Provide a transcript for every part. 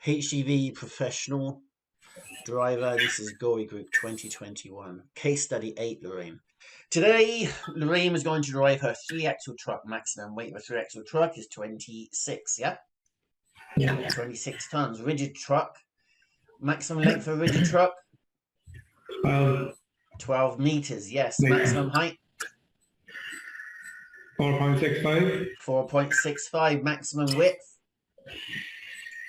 HGV professional driver. This is Gorey Group 2021. Case study 8, Lorraine. Today, Lorraine was going to drive her 3-axle truck. Maximum weight of a 3-axle truck is 26, yeah? Yeah. 26 tons. Rigid truck. Maximum length of a rigid truck? 12 meters, yes. Maximum height? 4.65. 4.65. Maximum width?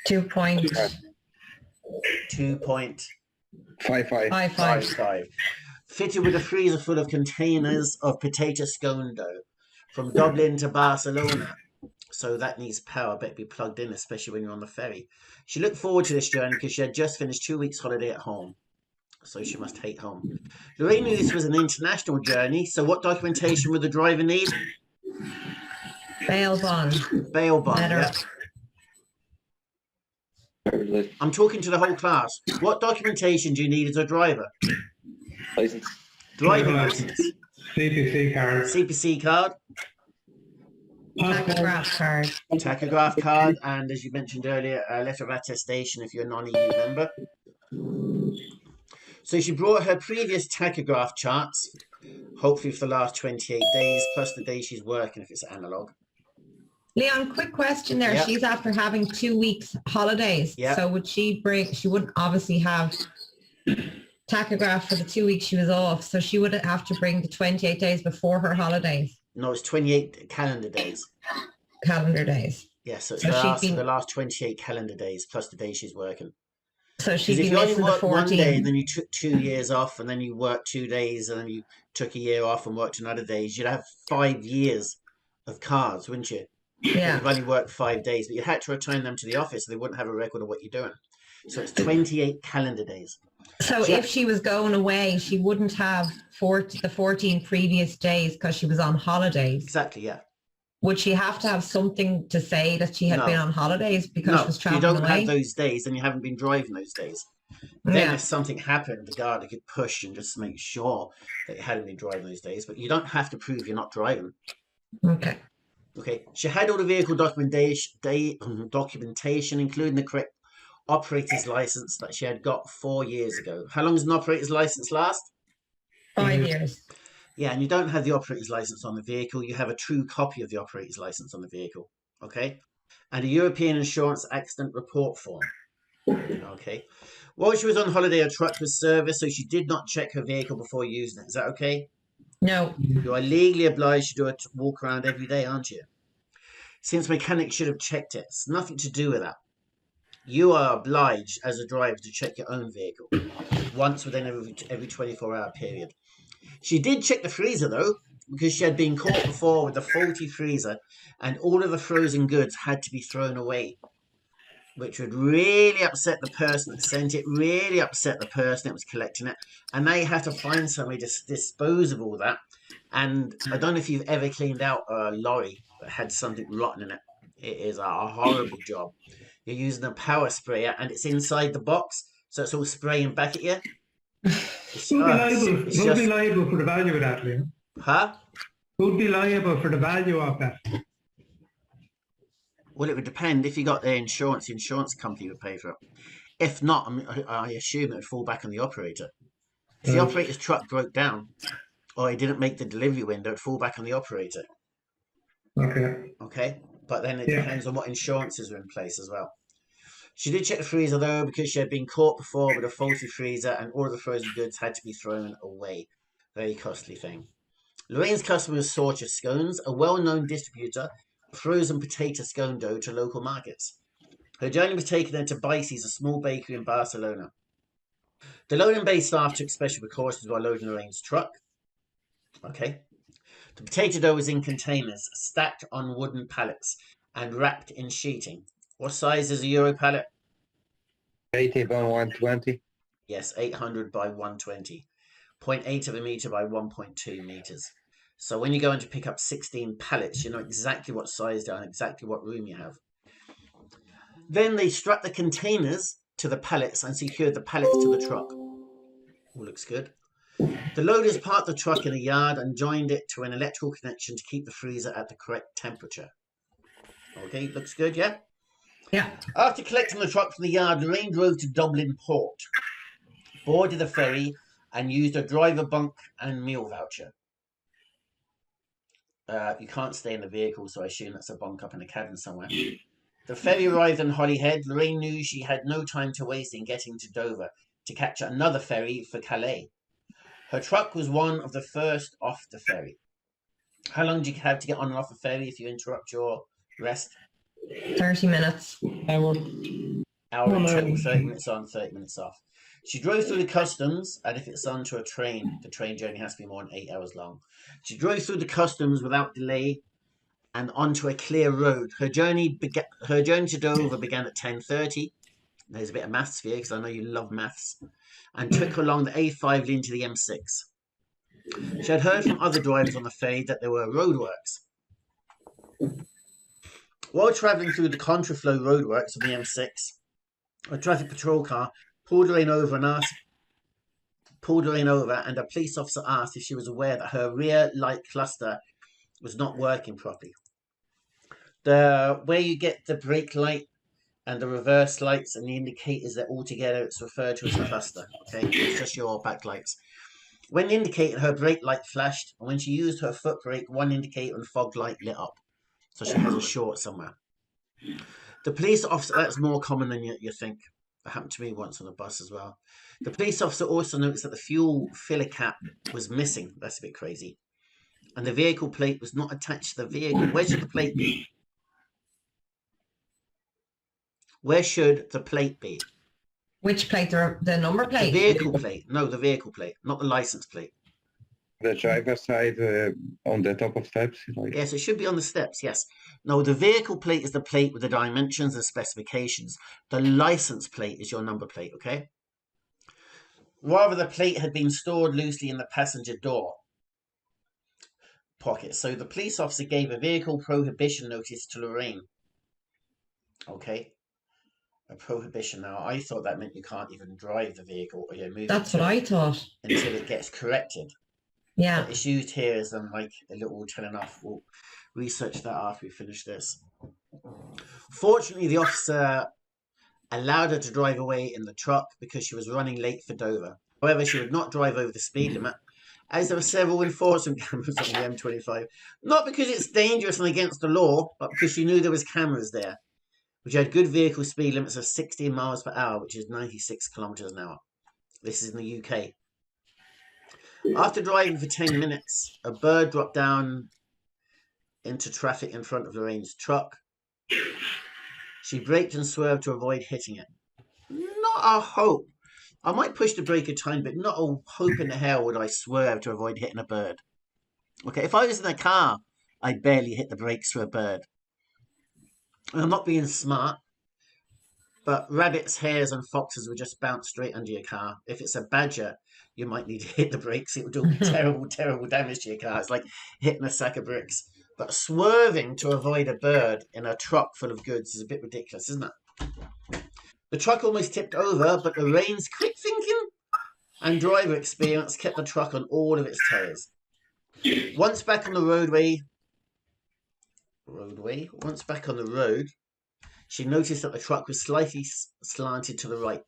2.55. Fitted with a freezer full of containers of potato scone dough from Dublin to Barcelona. So that needs power, better be plugged in, especially when you're on the ferry. She looked forward to this journey because she had just finished 2 weeks holiday at home. So she must hate home. Lorraine knew this was an international journey, so what documentation would the driver need? Bail bond. Bail bond, yeah. I'm talking to the whole class. What documentation do you need as a driver? License. Driving license. CPC card. CPC card. Tachograph card. Tachograph card, and as you mentioned earlier, a letter of attestation if you're a non-EU member. So she brought her previous tachograph charts, hopefully for the last 28 days, plus the day she's working if it's analog. Leon, quick question there. Yeah. She's after having 2 weeks holidays. Yeah. So would she wouldn't obviously have tachograph for the 2 weeks she was off. So she would have to bring the 28 days before her holidays. No, it's 28 calendar days. Calendar days. Yes, so it's So the last 28 calendar days plus the day she's working. So she'd If be you only missing the worked 1 day 14. and then you took 2 years off and then you worked 2 days and then you took a year off and worked another days, you'd have 5 years of cards, wouldn't you? Yeah. You've only worked 5 days, but you had to return them to the office so they wouldn't have a record of what you're doing. So it's 28 calendar days. So if she was going away, she wouldn't have the 14 previous days because she was on holidays. Exactly, yeah. Would she have to have something to say that she had No. been on holidays because she was No, you traveling don't away? have those days and you haven't been driving those days. Then Yeah. if something happened, the guard could push and just make sure that you hadn't been driving those days. But you don't have to prove you're not driving. Okay. Okay, she had all the vehicle documentation, including the correct operator's license that she had got 4 years ago. How long does an operator's license last? 5 years. Yeah, and you don't have the operator's license on the vehicle. You have a true copy of the operator's license on the vehicle. Okay, and a European Insurance Accident Report form. Okay. While she was on holiday, her truck was serviced, so she did not check her vehicle before using it. Is that okay? No. You are legally obliged to do a walk around every day, aren't you? Since mechanics should have checked it. It's nothing to do with that. You are obliged as a driver to check your own vehicle once within every 24-hour period. She did check the freezer, though, because she had been caught before with a faulty freezer and all of the frozen goods had to be thrown away, which would really upset the person that sent it, really upset the person that was collecting it, and they had to find somebody to dispose of all that. And I don't know if you've ever cleaned out a lorry that had something rotten in it. It is a horrible job. You're using a power sprayer and it's inside the box, so it's all spraying back at you. Who'd be liable for the value of that, Liam? Huh? Who'd be liable for the value of that? Well, it would depend. If you got the insurance company would pay for it. If not, I assume it would fall back on the operator. If the operator's truck broke down or he didn't make the delivery window, it would fall back on the operator. Okay. Okay? But then it depends on what insurances are in place as well. She did check the freezer, though, because she had been caught before with a faulty freezer and all of the frozen goods had to be thrown away. Very costly thing. Lorraine's customer was Sorcha Scones, a well-known distributor of frozen potato scone dough to local markets. Her journey was taken her to Bice's, a small bakery in Barcelona. The loading bay staff took special precautions while loading Lorraine's truck. Okay. The potato dough was in containers, stacked on wooden pallets and wrapped in sheeting. What size is a Euro pallet? 80 by 120. Yes, 800 by 120. 0.8 of a meter by 1.2 meters. So when you go in to pick up 16 pallets, you know exactly what size they are and exactly what room you have. Then they strapped the containers to the pallets and secured the pallets to the truck. All looks good. The loaders parked the truck in a yard and joined it to an electrical connection to keep the freezer at the correct temperature. Okay, looks good, yeah? Yeah. After collecting the truck from the yard, Lorraine drove to Dublin Port, boarded the ferry, and used a driver bunk and meal voucher. You can't stay in the vehicle, so I assume that's a bunk up in a cabin somewhere. The ferry arrived in Holyhead. Lorraine knew she had no time to waste in getting to Dover to catch another ferry for Calais. Her truck was one of the first off the ferry. How long do you have to get on and off a ferry if you interrupt your rest? 30 minutes. Hour. Hour and no. 20, 30 minutes on, 30 minutes off. She drove through the customs, and if it's onto a train, the train journey has to be more than 8 hours long. She drove through the customs without delay and onto a clear road. Her journey to Dover began at 10:30. There's a bit of maths for you, because I know you love maths. And took her along the A5 leading to the M6. She had heard from other drivers on the ferry that there were roadworks. While travelling through the contraflow roadworks of the M6, a traffic patrol car pulled Lorraine over, and a police officer asked if she was aware that her rear light cluster was not working properly. Where you get the brake light and the reverse lights and the indicators, that all together it's referred to as a cluster. Okay, it's just your backlights. When indicated, her brake light flashed, and when she used her foot brake, one indicator and fog light lit up. So she has a short somewhere. The police officer, that's more common than you think. That happened to me once on a bus as well. The police officer also noticed that the fuel filler cap was missing. That's a bit crazy. And the vehicle plate was not attached to the vehicle. Where should the plate be? Where should the plate be? Which plate? The number plate? The vehicle plate. No, the vehicle plate, not the license plate. The driver's side on the top of steps. Like. Yes, it should be on the steps, yes. No, the vehicle plate is the plate with the dimensions and specifications. The license plate is your number plate, okay? Rather, the plate had been stored loosely in the passenger door pocket. So the police officer gave a vehicle prohibition notice to Lorraine. Okay? A prohibition. Now, I thought that meant you can't even drive the vehicle, or you move That's what I thought. until it gets corrected. Yeah. But it's used here as like a little telling off. We'll research that after we finish this. Fortunately, the officer allowed her to drive away in the truck because she was running late for Dover. However, she would not drive over the speed limit, as there were several enforcement cameras on the M25. Not because it's dangerous and against the law, but because she knew there was cameras there, which had good vehicle speed limits of 16 miles per hour, which is 96 kilometers an hour. This is in the UK. After driving for 10 minutes, a bird dropped down into traffic in front of Lorraine's truck. She braked and swerved to avoid hitting it. Not a hope. I might push the brake a tiny bit. Not a hope in the hell would I swerve to avoid hitting a bird. Okay, if I was in a car, I'd barely hit the brakes for a bird. And I'm not being smart, but rabbits, hares, and foxes would just bounce straight under your car. If it's a badger, you might need to hit the brakes. It would do terrible, terrible damage to your car. It's like hitting a sack of bricks. But swerving to avoid a bird in a truck full of goods is a bit ridiculous, isn't it? The truck almost tipped over, but Lorraine's quick thinking and driver experience kept the truck on all of its toes. Once back on the road, she noticed that the truck was slightly slanted to the right.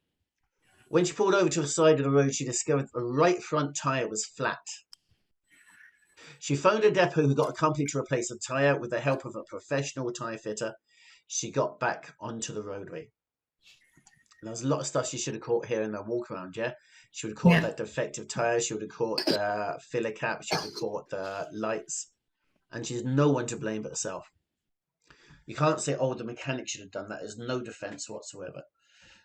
When she pulled over to the side of the road, she discovered the right front tyre was flat. She phoned a depot who got a company to replace the tyre. With the help of a professional tyre fitter, she got back onto the roadway. And there's a lot of stuff she should have caught here in the walk around, yeah? She would have caught that defective tyre, she would have caught the filler cap, she would have caught the lights. And she's no one to blame but herself. You can't say, oh, the mechanic should have done that. There's no defence whatsoever.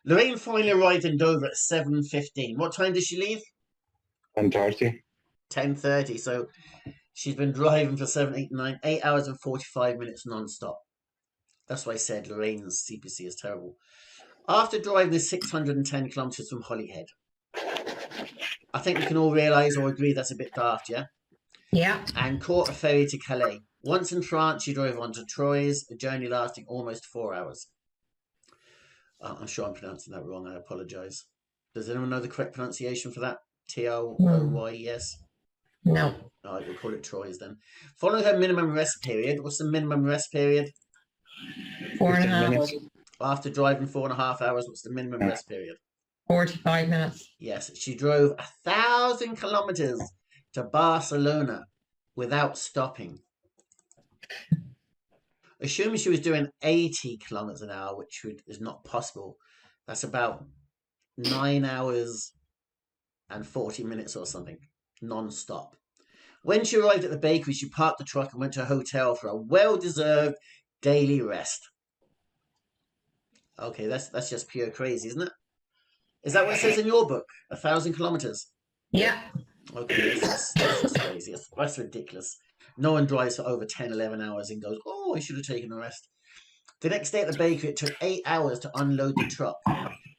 Lorraine finally arrived in Dover at 7:15. What time did she leave? 10:30. 10:30. So she's been driving for 7, 8, 9, 8 hours and 45 minutes non-stop. That's why I said Lorraine's CPC is terrible. After driving the 610 kilometres from Holyhead, I think we can all realise or agree that's a bit daft, yeah? Yeah. And caught a ferry to Calais. Once in France, she drove on to Troyes, a journey lasting almost 4 hours. I'm sure I'm pronouncing that wrong. I apologise. Does anyone know the correct pronunciation for that? Troyes? No. All right, we'll call it Troyes then. Following her minimum rest period. What's the minimum rest period? 4.5 minutes. After driving 4.5 hours, what's the minimum rest period? 45 minutes. Yes, she drove 1,000 kilometers to Barcelona without stopping. Assuming she was doing 80 kilometers an hour, which is not possible, that's about 9 hours and 40 minutes or something, non-stop. When she arrived at the bakery, she parked the truck and went to a hotel for a well-deserved daily rest. Okay, that's just pure crazy, isn't it? Is that what it says in your book? 1,000 kilometers? Yeah. Okay, that's just crazy. That's ridiculous. No one drives for over 10, 11 hours and goes, oh, I should have taken a rest. The next day at the bakery, it took 8 hours to unload the truck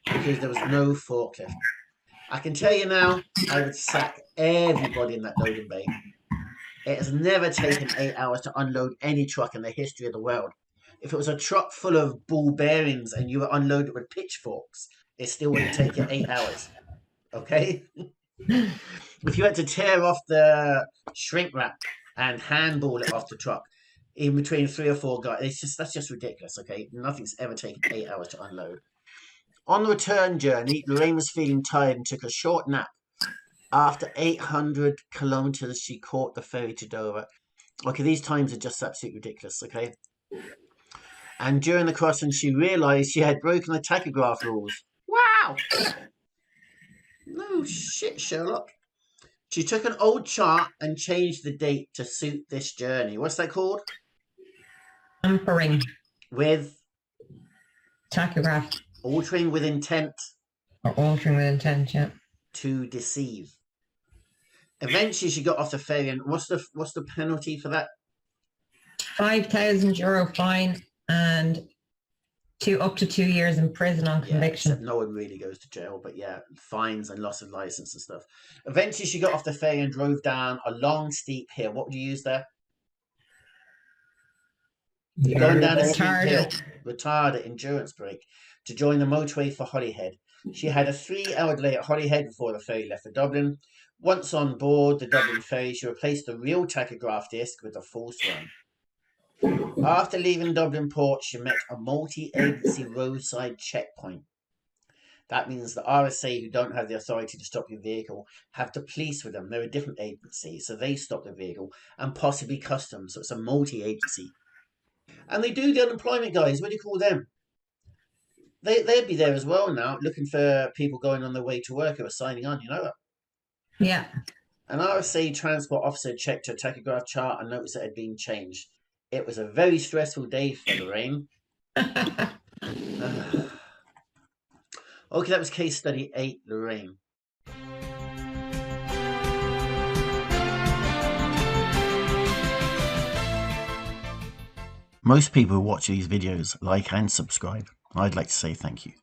because there was no forklift. I can tell you now, I would sack everybody in that loading bay. It has never taken 8 hours to unload any truck in the history of the world. If it was a truck full of ball bearings and you were unloaded with pitchforks, it still wouldn't take you 8 hours. Okay? If you had to tear off the shrink wrap and handball it off the truck in between 3 or 4 guys, that's just ridiculous, okay? Nothing's ever taken 8 hours to unload. On the return journey, Lorraine was feeling tired and took a short nap. After 800 kilometers, she caught the ferry to Dover. Okay, these times are just absolutely ridiculous, okay? And during the crossing, she realized she had broken the tachograph rules. Wow! No shit, Sherlock. She took an old chart and changed the date to suit this journey. What's that called? Tampering. With? Tachograph. Altering with intent. Or altering with intent, yeah. To deceive. Eventually, she got off the ferry, and what's the penalty for that? €5,000 fine and up to 2 years in prison on conviction. No one really goes to jail, but yeah, fines and loss of license and stuff. Eventually, she got off the ferry and drove down a long, steep hill. What would you use there? You're going down a steep hill, retarded endurance brake, to join the motorway for Holyhead. She had a 3-hour delay at Holyhead before the ferry left for Dublin. Once on board the Dublin ferry, she replaced the real tachograph disc with a false one. After leaving Dublin port, she met a multi-agency roadside checkpoint. That means the RSA, who don't have the authority to stop your vehicle, have the police with them. They're a different agency, so they stop the vehicle, and possibly customs, so it's a multi-agency. And they do the unemployment guys. What do you call them? They'd be there as well now, looking for people going on their way to work who are signing on, you know that? Yeah. An RSA transport officer checked her tachograph chart and noticed it had been changed. It was a very stressful day for Lorraine. Okay, that was case study 8, Lorraine. Most people who watch these videos like and subscribe. I'd like to say thank you.